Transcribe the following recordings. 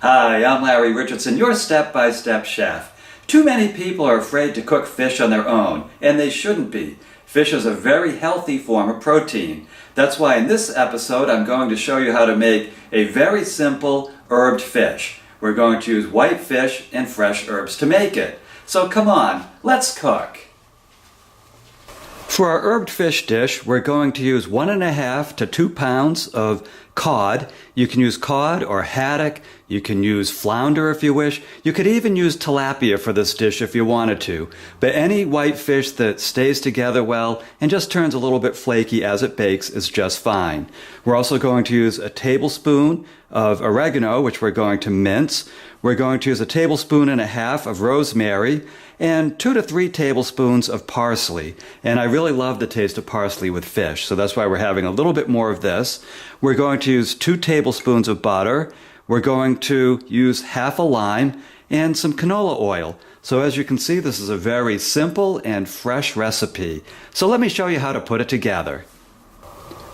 Hi, I'm Larry Richardson, your step-by-step chef. Too many people are afraid to cook fish on their own, and they shouldn't be. Fish is a very healthy form of protein. That's why in this episode I'm going to show you how to make a very simple herbed fish. We're going to use white fish and fresh herbs to make it. So come on, let's cook. For our herbed fish dish, we're going to use 1.5 to 2 pounds of cod. You can use cod or haddock. You can use flounder if you wish. You could even use tilapia for this dish if you wanted to. But any white fish that stays together well and just turns a little bit flaky as it bakes is just fine. We're also going to use a tablespoon of oregano, which we're going to mince. We're going to use 1.5 tablespoons of rosemary and 2 to 3 tablespoons of parsley. And I really love the taste of parsley with fish, so that's why we're having a little bit more of this. We're going to use 2 tablespoons of butter. We're going to use half a lime and some canola oil. So as you can see, this is a very simple and fresh recipe. So let me show you how to put it together.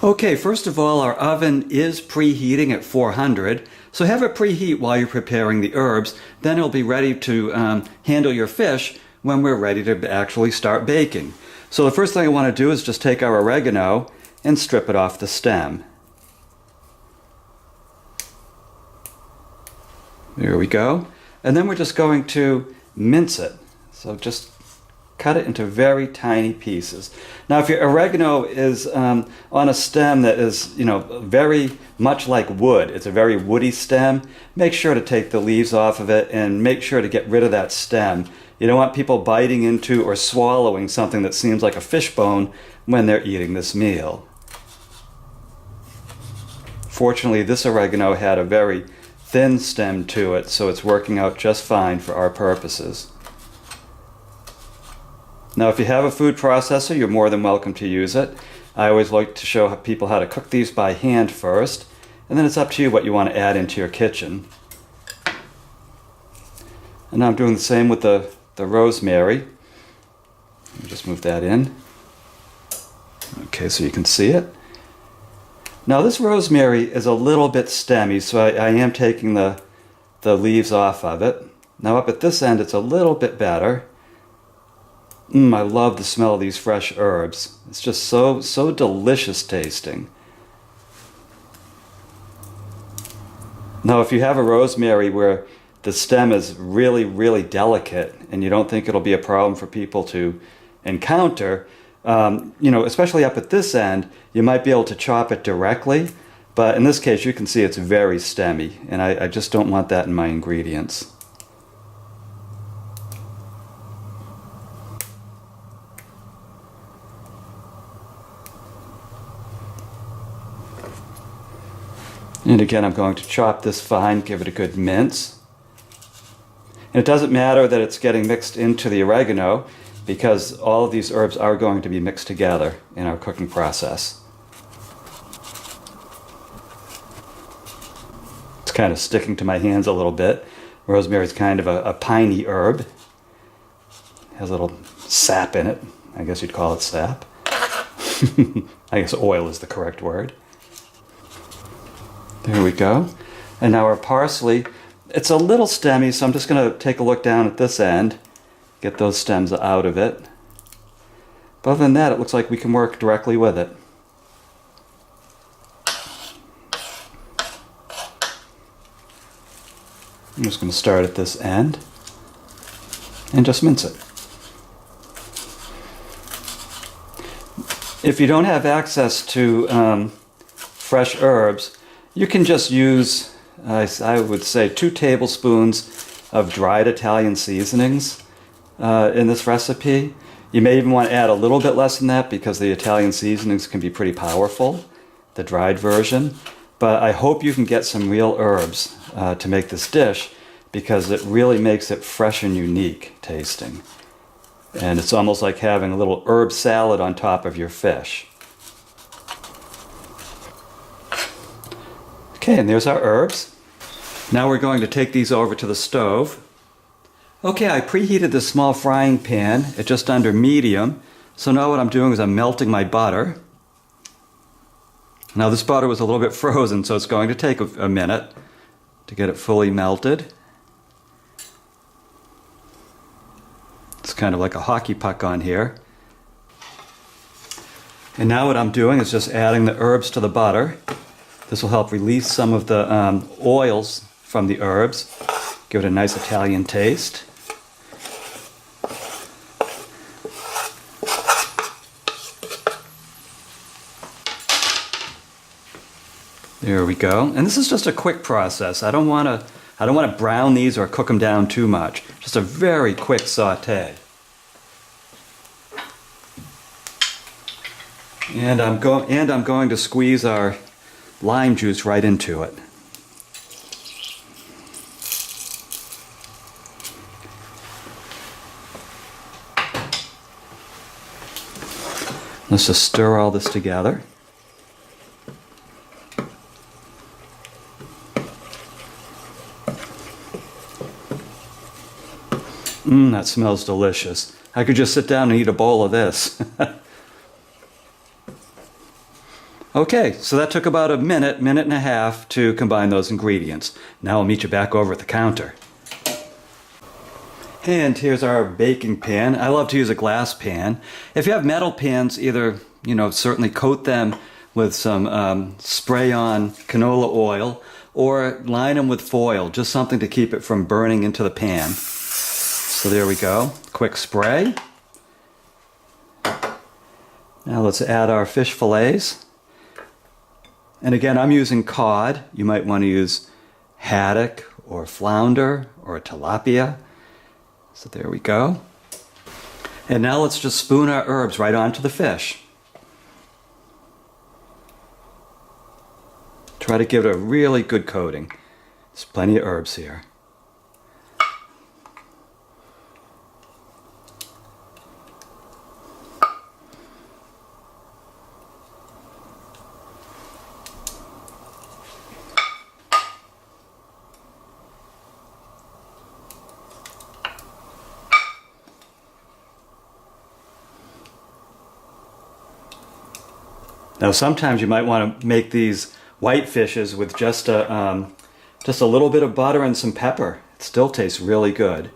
Okay, first of all, our oven is preheating at 400, so have it preheat while you're preparing the herbs. Then it'll be ready to handle your fish when we're ready to actually start baking. So the first thing I want to do is just take our oregano and strip it off the stem. There we go. And then we're just going to mince it. So just cut it into very tiny pieces. Now if your oregano is on a stem that is, very much like wood, it's a very woody stem, make sure to take the leaves off of it and make sure to get rid of that stem. You don't want people biting into or swallowing something that seems like a fish bone when they're eating this meal. Fortunately, this oregano had a very thin stem to it, so it's working out just fine for our purposes. Now, if you have a food processor, you're more than welcome to use it. I always like to show people how to cook these by hand first, and then it's up to you what you want to add into your kitchen. And now I'm doing the same with the rosemary. Let me just move that in. Okay, so you can see it. Now this rosemary is a little bit stemmy, so I am taking the leaves off of it. Now up at this end, it's a little bit better. I love the smell of these fresh herbs. It's just so delicious tasting. Now if you have a rosemary where the stem is really delicate and you don't think it'll be a problem for people to encounter, especially up at this end, you might be able to chop it directly, but in this case you can see it's very stemmy, and I just don't want that in my ingredients. And again, I'm going to chop this fine, give it a good mince. And it doesn't matter that it's getting mixed into the oregano, because all of these herbs are going to be mixed together in our cooking process. It's kind of sticking to my hands a little bit. Rosemary is kind of a piney herb. It has a little sap in it. I guess you'd call it sap. I guess oil is the correct word. There we go. And now our parsley, it's a little stemmy, so I'm just going to take a look down at this end, get those stems out of it. But other than that, it looks like we can work directly with it. I'm just going to start at this end and just mince it. If you don't have access to fresh herbs, you can just use, I would say, 2 tablespoons of dried Italian seasonings in this recipe. You may even want to add a little bit less than that because the Italian seasonings can be pretty powerful, the dried version. But I hope you can get some real herbs to make this dish, because it really makes it fresh and unique tasting. And it's almost like having a little herb salad on top of your fish. Okay, and there's our herbs. Now we're going to take these over to the stove. Okay, I preheated this small frying pan at just under medium. So now what I'm doing is I'm melting my butter. Now this butter was a little bit frozen, so it's going to take a minute. to get it fully melted. It's kind of like a hockey puck on here. And now what I'm doing is just adding the herbs to the butter. This will help release some of the oils from the herbs, give it a nice Italian taste. There we go. And this is just a quick process. I don't want to brown these or cook them down too much. Just a very quick saute. And I'm going to squeeze our lime juice right into it. Let's just stir all this together. That smells delicious. I could just sit down and eat a bowl of this. Okay, so that took about a minute and a half to combine those ingredients. Now I'll meet you back over at the counter. And here's our baking pan. I love to use a glass pan. If you have metal pans, either, certainly coat them with some spray-on canola oil or line them with foil, just something to keep it from burning into the pan. So there we go, quick spray. Now let's add our fish fillets. And again, I'm using cod. You might want to use haddock or flounder or tilapia. So there we go. And now let's just spoon our herbs right onto the fish. Try to give it a really good coating. There's plenty of herbs here. Now sometimes you might want to make these white fishes with just a little bit of butter and some pepper. It still tastes really good.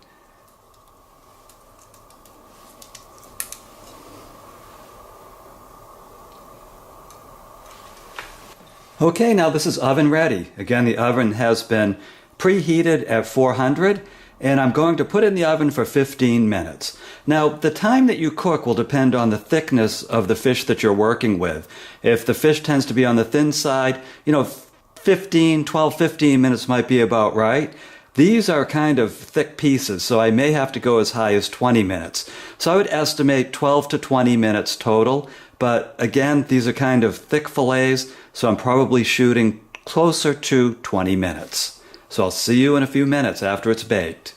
Okay, now this is oven ready. Again, the oven has been preheated at 400, and I'm going to put it in the oven for 15 minutes. Now, the time that you cook will depend on the thickness of the fish that you're working with. If the fish tends to be on the thin side, 12, 15 minutes might be about right. These are kind of thick pieces, so I may have to go as high as 20 minutes. So I would estimate 12 to 20 minutes total, but again, these are kind of thick fillets, so I'm probably shooting closer to 20 minutes. So I'll see you in a few minutes after it's baked.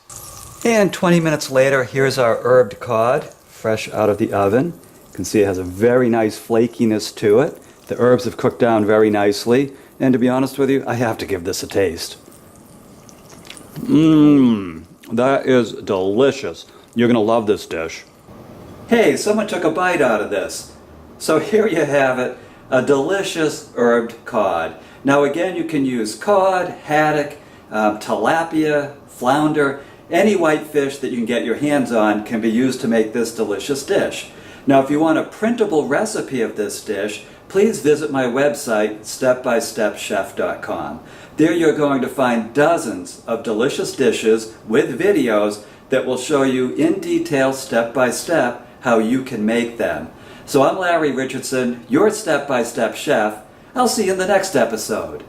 And 20 minutes later, here's our herbed cod, fresh out of the oven. You can see it has a very nice flakiness to it. The herbs have cooked down very nicely. And to be honest with you, I have to give this a taste. That is delicious. You're going to love this dish. Hey, someone took a bite out of this. So here you have it, a delicious herbed cod. Now again, you can use cod, haddock, tilapia, flounder, any white fish that you can get your hands on can be used to make this delicious dish. Now if you want a printable recipe of this dish, please visit my website, stepbystepchef.com. There you're going to find dozens of delicious dishes with videos that will show you in detail, step by step, how you can make them. So I'm Larry Richardson, your step-by-step chef. I'll see you in the next episode.